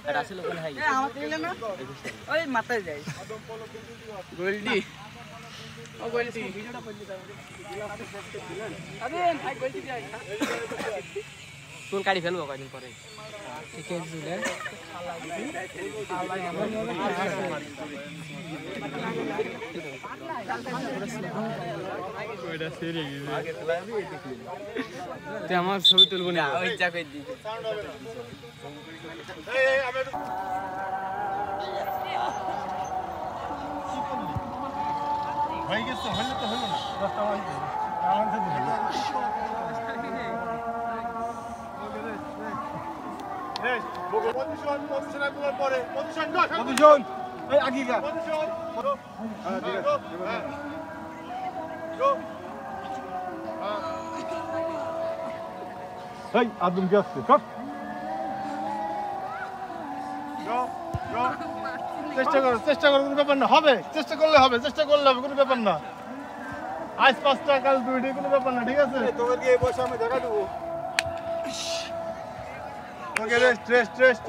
এটা আসলে কোন হাই আমার দিলে না ওই মাথায় যাই গোল্ডি ও গোল্ডি ভিডিওটা বললি আবে ভাই গোল্ডি যাই কোন কাটি ফেলবো কয়দিন পরে ঠিক আছে জুলে ওইটা সেরে গেছে আগে তোলাবি এই দেখলি তুই আমার ছবি তুলবো না ওই যা কই দি এই আমি হয়ে গেছে হলো তো হলো না 10টা বাজে আমাদের পজিশন পরে পজিশন এই আগিগা পজিশন হ্যাঁ ঠিক আছে গো এই আদম কি আসছে কপ গো গো চেষ্টা করো কোনো ব্যাপার না হবে চেষ্টা করলে হবে কোনো ব্যাপার না আজ 5টা কাল 2টা কোনো ব্যাপার না ঠিক আছে তোকে দিয়ে বসে আমি দেখা দেবো ওকে রেস্ট